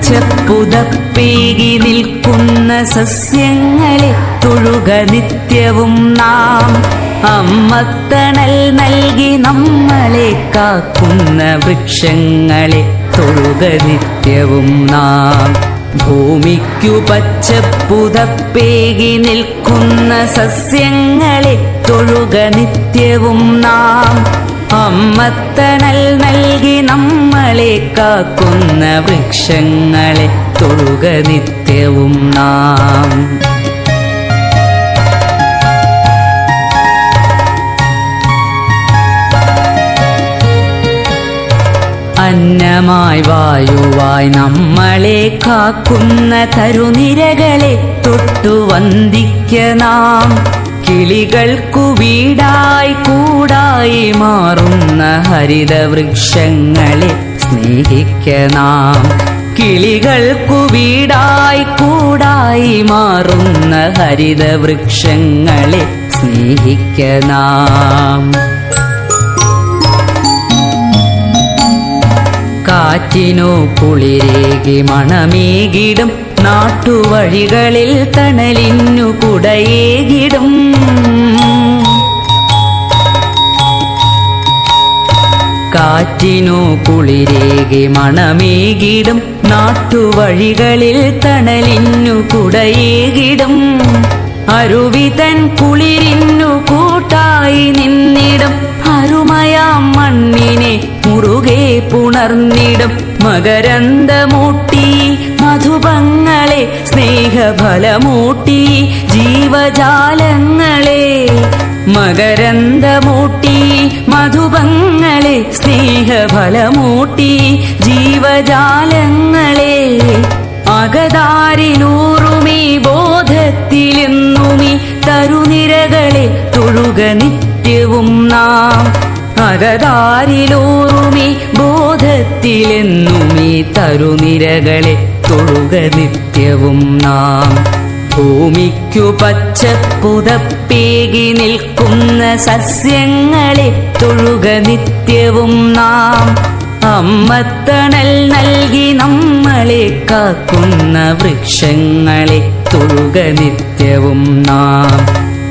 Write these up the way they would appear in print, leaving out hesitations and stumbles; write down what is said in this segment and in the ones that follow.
പച്ചപ്പുതപ്പേകി നിൽക്കുന്ന സസ്യങ്ങളെ തൊഴുക നിത്യവും നാം. അമ്മത്തണൽ നൽകി നമ്മളെ കാക്കുന്ന വൃക്ഷങ്ങളെ തൊഴുക നിത്യവും നാം. ഭൂമിക്കു പച്ചപ്പുതപ്പേകി നിൽക്കുന്ന സസ്യങ്ങളെ തൊഴുക നിത്യവും നാം. അമ്മത്തണൽ നൽകി നമ്മളെ കാക്കുന്ന വൃക്ഷങ്ങളെ തൊഴുക നിത്യവും നാം. അന്നമായി വായുവായി നമ്മളെ കാക്കുന്ന തരുനിരകളെ തൊട്ടു വന്ദിക്ക നാം. കിളികൾക്കു വീടായി കൂടായി മാറുന്ന ഹരിതവൃക്ഷങ്ങളെ സ്നേഹിക്ക നാം. കിളികൾക്കു വീടായി കൂടായി മാറുന്ന ഹരിതവൃക്ഷങ്ങളെ സ്നേഹിക്ക നാം. കാറ്റിനു കുളിരേകി മണമേകിടും നാട്ടുവഴികളിൽ തണലിന്നു കുടയേകിടും. കാറ്റിനു കുളിരേകി മണമേകിടും നാട്ടുവഴികളിൽ തണലിന്നു കുടയേകിടും. അരുവിതൻ കുളിരിന്നു കൂട്ടായി നിന്നിടും. അരുമയാം മണ്ണിനെ മുറുകെ പുണർന്നിടും. മകരന്ദമൂട്ടി മധുപങ്ങളെ സ്നേഹഫലമൂട്ടി ജീവജാലങ്ങളെ. മകരന്ദമൂട്ടി മധുപങ്ങളെ സ്നേഹഫലമൂട്ടി ജീവജാലങ്ങളെ. അകതാരിലൂറുമീ ബോധത്തിലെന്നുമീ തരുനിരകളെ തൊഴുക നിത്യവും നാം. അകതാരിലൂറുമീ ബോധത്തിലെന്നുമീ തരുനിരകളെ തൊഴുക നിത്യവും നാം. ഭൂമിക്കു പച്ചപ്പുതപ്പേകി നിൽക്കുന്ന സസ്യങ്ങളെ തൊഴുക നിത്യവും നാം. അമ്മത്തണൽ നൽകി നമ്മളെ കാക്കുന്ന വൃക്ഷങ്ങളെ തൊഴുക നിത്യവും നാം.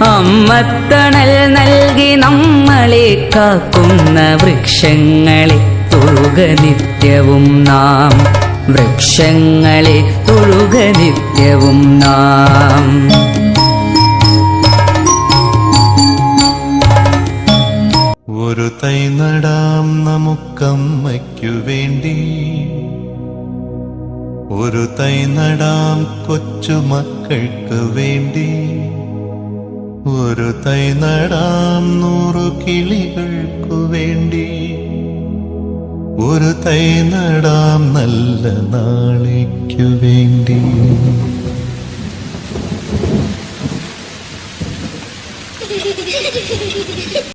അമ്മത്തണൽ നൽകി നമ്മളെ കാക്കുന്ന വൃക്ഷങ്ങളെ തൊഴുക നിത്യവും നാം. വൃക്ഷങ്ങളെ തൊഴുക നിത്യവും നാം. ഒരു തൈ നടാം നമുക്കമ്മയ്ക്കു വേണ്ടി. ഒരു തൈ നടാം കൊച്ചുമക്കൾക്ക് വേണ്ടി. ഒരു തൈ നടാം 100 കിളികൾക്കു വേണ്ടി. ഒരു തൈ നടാം നല്ല നാളേക്കു വേണ്ടി.